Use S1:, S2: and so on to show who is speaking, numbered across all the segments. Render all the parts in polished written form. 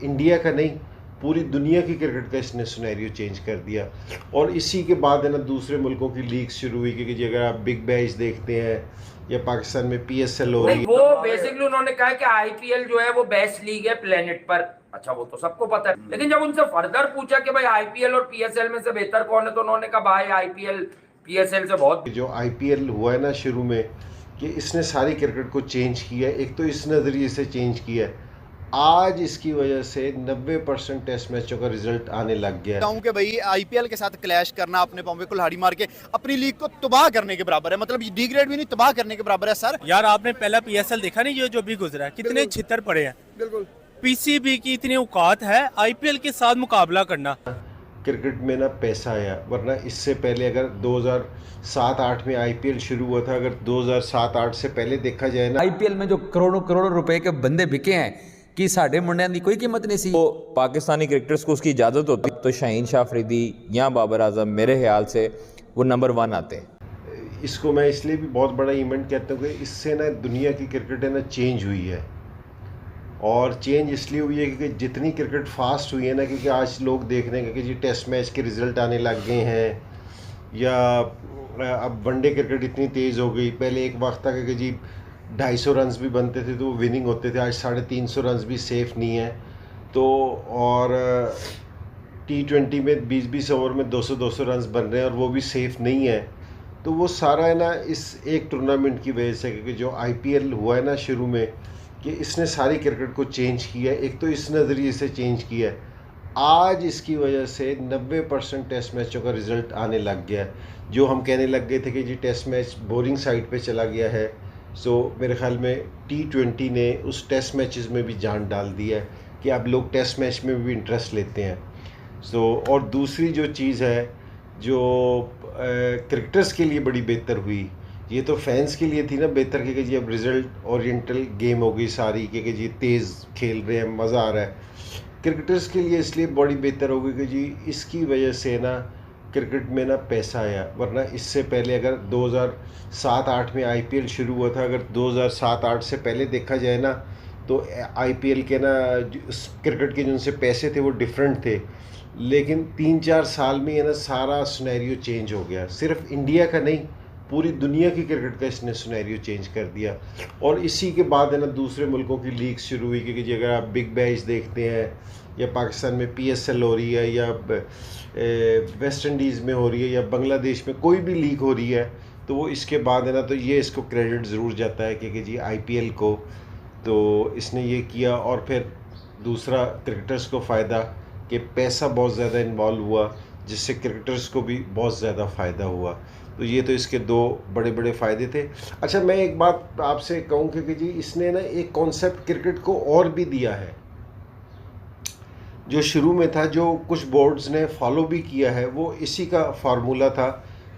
S1: India का नहीं, पूरी दुनिया की क्रिकेट का इसने सिनेरियो चेंज कर दिया। और इसी के बाद है ना दूसरे मुल्कों की लीग शुरू हुई, क्योंकि अगर आप बिग बैश देखते हैं या पाकिस्तान में PSL हो रही
S2: नहीं, वो बेसिकली उन्होंने कहा कि आईपीएल जो है वो बेस्ट लीग है प्लेनेट पर। अच्छा, वो तो सबको पता है, लेकिन जब उनसे फर्दर पूछा कि भाई आईपीएल और पीएसएल में से बेहतर कौन है, तो उन्होंने कहा भाई आईपीएल पीएसएल से बहुत।
S1: जो IPL हुआ है ना शुरू में, कि इसने सारी क्रिकेट को चेंज किया है। एक तो इस नज़रिए से चेंज किया है, आज इसकी वजह से 90% टेस्ट मैचों का रिजल्ट आने लग गया है।
S3: कि भाई आईपीएल के साथ क्लैश करना, अपने पाँव पे कुल्हाड़ी मार के अपनी लीग को तबाह करने के बराबर है। मतलब डिग्रेड भी नहीं, तबाह करने के बराबर है सर।
S4: यार आपने पहला पीएसएल देखा नहीं, जो भी गुजरा है, कितने छितर पड़े हैं।
S3: बिल्कुल।
S4: पीसीबी की इतनी औकात है आईपीएल के साथ मुकाबला करना।
S1: क्रिकेट में ना पैसा आया, वरना इससे पहले अगर 2007-8 में IPL शुरू हुआ था, अगर 2007-8 से पहले देखा जाए ना,
S5: आईपीएल में जो करोड़ों करोड़ों रुपए के बंदे बिके हैं कि साढ़े मुंडियां की कोई कीमत नहीं सी।
S6: तो पाकिस्तानी क्रिकेटर्स को उसकी इजाज़त होती तो शाहीन शाह अफरीदी या बाबर आजम मेरे ख्याल से वो नंबर 1 आते।
S1: इसको मैं इसलिए भी बहुत बड़ा इवेंट कहता हूँ कि इससे ना दुनिया की क्रिकेट है ना चेंज हुई है। और चेंज इसलिए हुई है क्योंकि जितनी क्रिकेट फास्ट हुई है ना, क्योंकि आज लोग देख रहे हैं कि जी टेस्ट मैच के रिज़ल्ट आने लग गए हैं, या अब वनडे क्रिकेट इतनी तेज़ हो गई। पहले एक वक्त था कि जी 250 रन्स भी बनते थे तो वो विनिंग होते थे, आज 350 रन्स भी सेफ़ नहीं है। तो और T20 में 20-20 ओवर में 200-200 रन्स बन रहे हैं और वो भी सेफ़ नहीं है। तो वो सारा है ना इस एक टूर्नामेंट की वजह से, क्योंकि जो IPL हुआ है ना शुरू में, कि इसने सारी क्रिकेट को चेंज किया है। एक तो इस नज़रिए से चेंज किया है, आज इसकी वजह से 90% टेस्ट मैचों का रिज़ल्ट आने लग गया है। जो हम कहने लग गए थे कि जी टेस्ट मैच बोरिंग साइड पे चला गया है, सो मेरे ख़्याल में T20 ने उस टेस्ट मैचेस में भी जान डाल दी है कि अब लोग टेस्ट मैच में भी इंटरेस्ट लेते हैं। सो और दूसरी जो चीज़ है जो क्रिकेटर्स के लिए बड़ी बेहतर हुई, ये तो फैंस के लिए थी ना बेहतर, कि जी अब रिज़ल्ट ओरिएंटल गेम हो गई सारी, कि जी तेज़ खेल रहे हैं, मज़ा आ रहा है। क्रिकेटर्स के लिए इसलिए बड़ी बेहतर हो गई कि जी इसकी वजह से ना क्रिकेट में ना पैसा आया, वरना इससे पहले अगर 2007-8 में IPL शुरू हुआ था, अगर 2007-8 से पहले देखा जाए ना, तो IPL के ना क्रिकेट के जिनसे पैसे थे वो डिफरेंट थे। लेकिन 3-4 साल में है ना सारा सिनेरियो चेंज हो गया। सिर्फ इंडिया का नहीं, पूरी दुनिया की क्रिकेट का इसने सिनेरियो चेंज कर दिया। और इसी के बाद है ना दूसरे मुल्कों की लीग शुरू हुई, क्योंकि अगर आप बिग बैश देखते हैं या पाकिस्तान में PSL हो रही है, या वेस्ट इंडीज़ में हो रही है, या बांग्लादेश में कोई भी लीग हो रही है, तो वो इसके बाद है ना तो ये इसको क्रेडिट ज़रूर जाता है कि जी IPL को तो इसने ये किया। और फिर दूसरा क्रिकेटर्स को फ़ायदा कि पैसा बहुत ज़्यादा इन्वॉल्व हुआ, जिससे क्रिकेटर्स को भी बहुत ज़्यादा फ़ायदा हुआ। तो ये तो इसके दो बड़े बड़े फ़ायदे थे। अच्छा, मैं एक बात आपसे कहूँ कि जी इसने ना एक कॉन्सेप्ट क्रिकेट को और भी दिया है, जो शुरू में था, जो कुछ बोर्ड्स ने फॉलो भी किया है, वो इसी का फार्मूला था।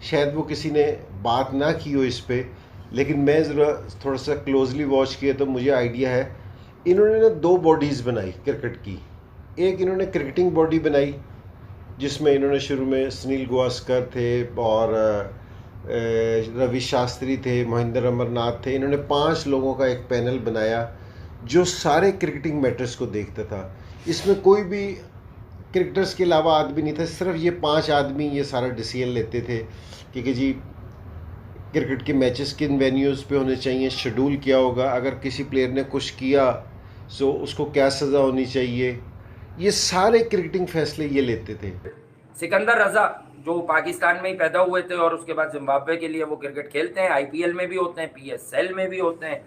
S1: शायद वो किसी ने बात ना की हो इस पे, लेकिन मैं ज़रा थोड़ा सा क्लोजली वॉच किया तो मुझे आइडिया है। इन्होंने ना 2 बॉडीज़ बनाई क्रिकेट की। एक इन्होंने क्रिकेटिंग बॉडी बनाई, जिसमें इन्होंने शुरू में सुनील गावस्कर थे और रवि शास्त्री थे, महेंद्र अमरनाथ थे। इन्होंने 5 लोगों का एक पैनल बनाया जो सारे क्रिकेटिंग मैटर्स को देखता था। इसमें कोई भी क्रिकेटर्स के अलावा आदमी नहीं था, सिर्फ ये 5 आदमी ये सारा डिसीजन लेते थे कि जी क्रिकेट के मैचेस किन वेन्यूज़ पे होने चाहिए, शेड्यूल क्या होगा, अगर किसी प्लेयर ने कुछ किया सो उसको क्या सज़ा होनी चाहिए, ये सारे क्रिकेटिंग फैसले ये लेते थे।
S2: सिकंदर रजा जो पाकिस्तान में ही पैदा हुए थे और उसके बाद जिम्बाब्वे के लिए वो क्रिकेट खेलते हैं, आईपीएल में भी होते हैं, PSL में भी होते हैं।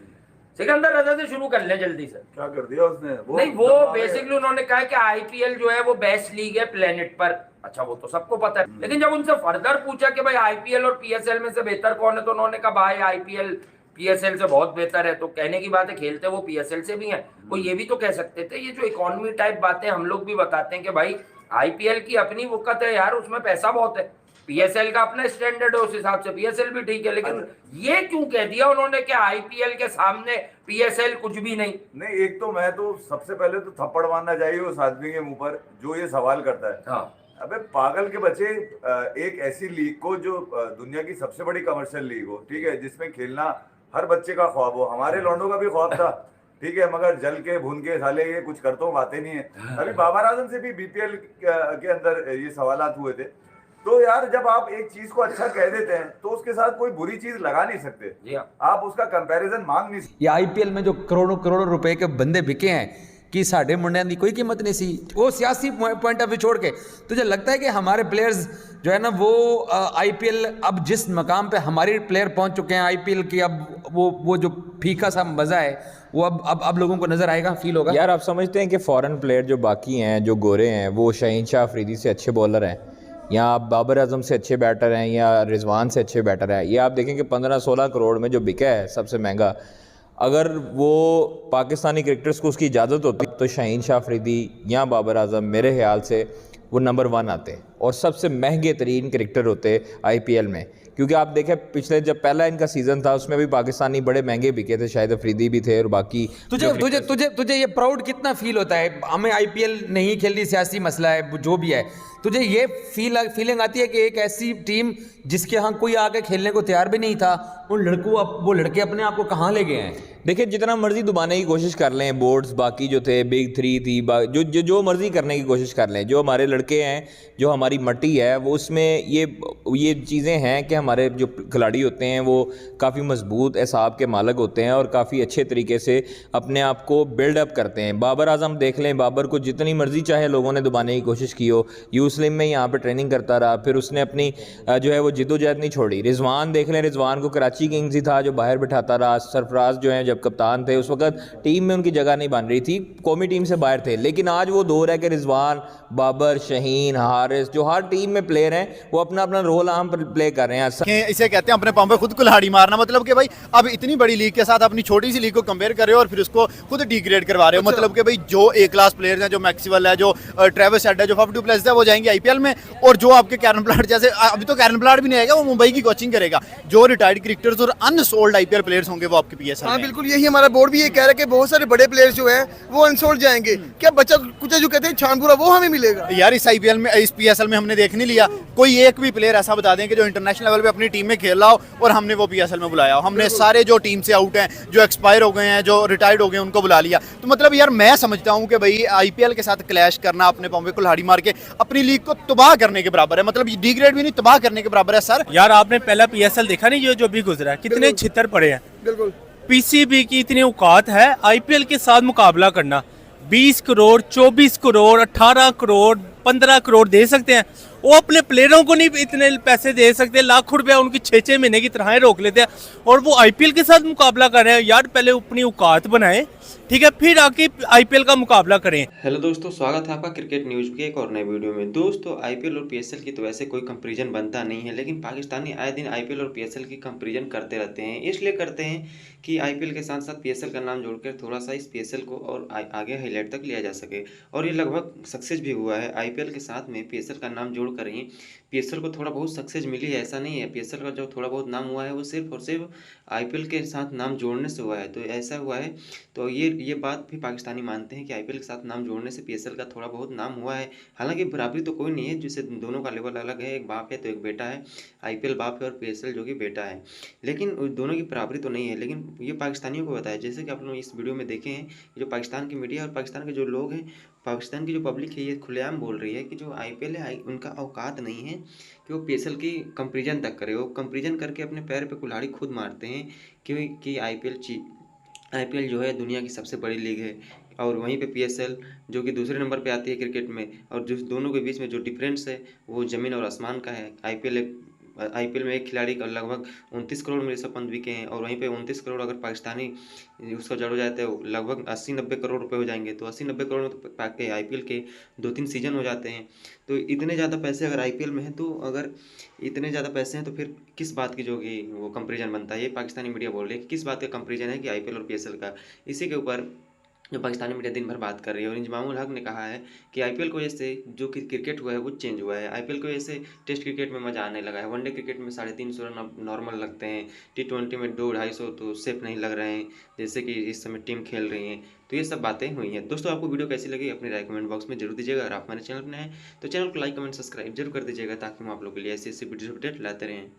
S2: सिकंदर रजा से शुरू कर लें जल्दी से।
S7: क्या कर दिया उसने?
S2: नहीं, वो बेसिकली उन्होंने कहा कि आईपीएल जो है वो बेस्ट लीग है प्लेनेट पर। अच्छा, वो तो सबको पता है, लेकिन जब उनसे फर्दर पूछा कि भाई आईपीएल और PSL में से बेहतर कौन है, तो उन्होंने कहा भाई आईपीएल PSL से बहुत बेहतर है। तो कहने की बात है, खेलते वो PSL से भी हैं। वो ये भी तो कह सकते थे, ये जो इकोनॉमी टाइप बातें हम लोग भी बताते हैं कि भाई आईपीएल की अपनी वक़्त है यार, उसमें पैसा बहुत है, PSL का अपना स्टैंडर्ड है, उस हिसाब से PSL भी ठीक है। लेकिन ये क्यों कह दिया उन्होंने कि आईपीएल के सामने PSL कुछ भी नहीं?
S7: नहीं, एक तो मैं तो सबसे पहले तो थप्पड़ मारना चाहिए उस आदमी के मुंह पर जो ये सवाल करता है।
S2: हाँ,
S7: अबे पागल के बच्चे, एक ऐसी लीग को जो दुनिया की सबसे बड़ी कमर्शियल लीग हो, ठीक है, जिसमें खेलना हर बच्चे का ख्वाब हो, हमारे लौंडों का भी ख्वाब था ठीक है, मगर जल के भून के साले ये कुछ कर तो बातें नहीं है। अभी बाबर आजम से भी बीपीएल के अंदर ये सवालात हुए थे। तो यार जब आप एक चीज को अच्छा कह देते हैं तो उसके साथ कोई बुरी चीज लगा नहीं सकते
S2: जी हाँ।
S7: आप उसका कंपैरिजन मांग नहीं सकते।
S5: ये आईपीएल में जो करोड़ों करोड़ों रुपए के बंदे बिके हैं कि साढ़े मुंडिया की कोई कीमत नहीं सी। वो सियासी पॉइंट ऑफ व्यू छोड़ के तुझे लगता है कि हमारे प्लेयर्स जो है ना वो आईपीएल अब जिस मकाम पे हमारे प्लेयर पहुंच चुके हैं आईपीएल की, अब वो जो फीका सा मजा है वो अब लोगों को नजर आएगा, फील होगा।
S6: यार आप समझते हैं कि फॉरेन प्लेयर जो बाकी हैं, जो गोरे हैं, वो शाहीन शाह अफरीदी से अच्छे बॉलर हैं, या आप बाबर आजम से अच्छे बैटर हैं, या रिजवान से अच्छे बैटर हैं। ये आप देखें कि 15-16 करोड़ में जो बिका है सबसे महंगा, अगर वो पाकिस्तानी क्रिकेटर्स को उसकी इजाज़त होती तो शाहीन शाह अफरीदी या बाबर आजम मेरे ख्याल से वो नंबर 1 आते और सबसे महंगे तरीन क्रिकेटर होते आईपीएल में। क्योंकि आप देखें पिछले जब पहला इनका सीज़न था उसमें भी पाकिस्तानी बड़े महंगे बिके थे, शायद अफरीदी भी थे और बाकी।
S5: तुझे ये प्राउड कितना फील होता है? हमें आईपीएल नहीं खेलनी, सियासी मसला है जो भी है, तुझे ये फीलिंग आती है कि एक ऐसी टीम जिसके यहाँ कोई आके खेलने को तैयार भी नहीं था, वो लड़के अपने आप को कहाँ ले गए हैं?
S6: देखिए जितना मर्जी दबाने की कोशिश कर लें, बोर्ड्स बाकी जो थे, बिग 3 थी, जो मर्जी करने की कोशिश कर लें, जो हमारे लड़के हैं, जो हमारी मट्टी है, वो उसमें ये चीज़ें हैं कि हमारे जो खिलाड़ी होते हैं वो काफ़ी मजबूत एसाब के मालिक होते हैं और काफ़ी अच्छे तरीके से अपने आप को बिल्डअप करते हैं। बाबर आजम देख लें, बाबर को जितनी मर्जी चाहे लोगों ने दबाने की कोशिश की हो, यूस्लिम में यहाँ पर ट्रेनिंग करता रहा, फिर उसने अपनी जो है वो जिद्दोजहद नहीं छोड़ी। रिजवान देख लें, रिजवान को कराची किंग्स ही था जो बाहर बिठाता रहा। सरफराज जो है जब कप्तान थे उस वक्त टीम में उनकी जगह नहीं बन रही थी, कौमी टीम से बाहर थे, लेकिन आज वो दौर है कि रिजवान, बाबर, शहीन, हारिस, जो हर टीम में प्लेयर हैं वो अपना अपना रोल आम पर प्ले कर रहे हैं।
S3: इसे कहते हैं अपने पाँव पे खुद कुल्हाड़ी मारना। मतलब कि भाई अब इतनी बड़ी लीग के साथ अपनी छोटी सी लीग को कंपेयर कर रहे हो और फिर उसको खुद डिग्रेड करवा रहे हो। मतलब कि भाई जो ए क्लास प्लेयर्स हैं, जो मैक्सवेल है, जो ट्रेविस हेड है, जो फफ डू प्लेसिस है, वो जाएंगे आईपीएल में, और जो आपके कैरन ब्लाड जैसे, अभी तो कैरन ब्लाड भी नहीं आएगा, वो मुंबई की कोचिंग करेगा। जो रिटायर्ड क्रिकेटर्स और अनसोल्ड आईपीएल प्लेयर्स होंगे वो आपके पीएसएल में।
S8: हाँ बिल्कुल, यही हमारा बोर्ड भी ये कह रहा है कि बहुत सारे बड़े प्लेयर्स जो हैं वो अनसोल्ड जाएंगे। क्या बच्चा कुछ जो कहते हैं छानपुरा वो हमें मिलेगा?
S3: यार इस आईपीएल में, इस पीएसएल में हमने देख नहीं लिया, कोई एक भी प्लेयर ऐसा बता दें कि जो इंटरनेशनल लेवल पे अपनी टीम में खेल रहा हो और हमने वो पीएसएल में बुलाया हो। हमने सारे जो टीम से आउट हैं, जो एक्सपायर हो गए हैं, जो रिटायर्ड हो गए हैं, उनको बुला लिया। तो मतलब यार मैं समझता हूँ कि भाई आईपीएल के साथ क्लैश करना अपने पाँव पे कुल्हाड़ी मार के अपनी लीग को तबाह करने के बराबर है। मतलब डिग्रेड भी नहीं, तबाह करने के बराबर है सर।
S4: यार आपने पहला पीएसएल देखा नहीं, जो भी गुजरा है, कितने छितर पड़े हैं।
S8: बिल्कुल,
S4: पीसीबी की इतनी औकात है आईपीएल के साथ मुकाबला करना। 20 करोड़, 24 करोड़, 18 करोड़, 15 करोड़ दे सकते हैं। वो अपने प्लेयरों को नहीं इतने पैसे दे सकते, लाखों रुपया उनकी 6-6 महीने की तनख्वाहें रोक लेते हैं और वो आईपीएल के साथ मुकाबला कर रहे हैं। यार पहले अपनी औकात बनाएं, ठीक है, फिर आके आईपीएल का मुकाबला करें।
S9: हेलो दोस्तों, स्वागत है आपका क्रिकेट न्यूज़ के एक और नए वीडियो में। दोस्तों आईपीएल और पीएसएल की तो वैसे कोई कंपैरिजन बनता नहीं है, लेकिन पाकिस्तानी आए दिन आईपीएल और पीएसएल की कंपैरिजन करते रहते हैं। इसलिए करते हैं कि आईपीएल के साथ साथ पीएसएल का नाम जोड़कर थोड़ा सा इस पीएसएल को और आगे हाईलाइट तक लिया जा सके, और ये लगभग सक्सेस भी हुआ है। आईपीएल के साथ में पीएसएल का नाम जोड़कर ही पीएसएल को थोड़ा बहुत सक्सेस मिली है, ऐसा नहीं है। पीएसएल का जो थोड़ा बहुत नाम हुआ है वो सिर्फ और सिर्फ आईपीएल के साथ नाम जोड़ने से हुआ है। तो ऐसा हुआ है, तो ये बात भी पाकिस्तानी मानते हैं कि आईपीएल के साथ नाम जोड़ने से पीएसएल का थोड़ा बहुत नाम हुआ है। हालांकि बराबरी तो कोई नहीं है, जिससे दोनों का लेवल अलग है, एक बाप है तो एक बेटा है। आईपीएल बाप है और पीएसएल जो कि बेटा है, लेकिन दोनों की बराबरी तो नहीं है। लेकिन ये पाकिस्तानियों को बताया, जैसे कि आप लोग इस वीडियो में देखे हैं, जो पाकिस्तान की मीडिया और पाकिस्तान के जो लोग हैं, पाकिस्तान की जो पब्लिक है, ये खुलेआम बोल रही है कि जो आईपीएल है उनका औकात नहीं है कि वो पीएसएल की कंपैरिजन तक करे। वो कंपैरिजन करके अपने पैर पे कुल्हाड़ी खुद मारते हैं कि आईपीएल जो है दुनिया की सबसे बड़ी लीग है, और वहीं पे पीएसएल जो कि दूसरे नंबर पे आती है क्रिकेट में, और जो दोनों के बीच में जो डिफरेंस है वो ज़मीन और आसमान का है। आईपीएल में एक खिलाड़ी का लगभग 29 करोड़ में ऋषभ पंत बिके हैं, और वहीं पे 29 करोड़ अगर पाकिस्तानी उसका जड़ हो जाए तो लगभग 80-90 करोड़ रुपए हो जाएंगे। तो 80-90 करोड़ में तो आईपीएल के 2-3 सीजन हो जाते हैं। तो इतने ज़्यादा पैसे अगर आईपीएल में हैं, तो अगर इतने ज़्यादा पैसे हैं तो फिर किस बात की जो कि वो कंपेरिजन बनता है। ये पाकिस्तानी मीडिया बोल रही है कि किस बात का कंपेरिजन है कि आईपीएल और पीएसएल का। इसी के ऊपर जो पाकिस्तानी मीडिया दिन भर बात कर रही है, और इंजमामुल हक ने कहा है कि आईपीएल की वजह से जो कि क्रिकेट हुआ है वो चेंज हुआ है। आईपीएल की वजह से टेस्ट क्रिकेट में मज़ा आने लगा है। वनडे क्रिकेट में 350 रन नॉर्मल लगते हैं, T20 में 200-250 तो सेफ नहीं लग रहे हैं जैसे कि इस समय टीम खेल रही हैं। तो ये सब बातें हुई हैं। दोस्तों आपको वीडियो कैसी लगी अपनी राय कमेंट बॉक्स में जरूर दीजिएगा। अगर आप हमारे चैनल पर नए हैं तो चैनल को लाइक कमेंट सब्सक्राइब जरूर कर दीजिएगा, ताकि हम आप लोगों के लिए ऐसी वीडियो अपडेट लाते रहें।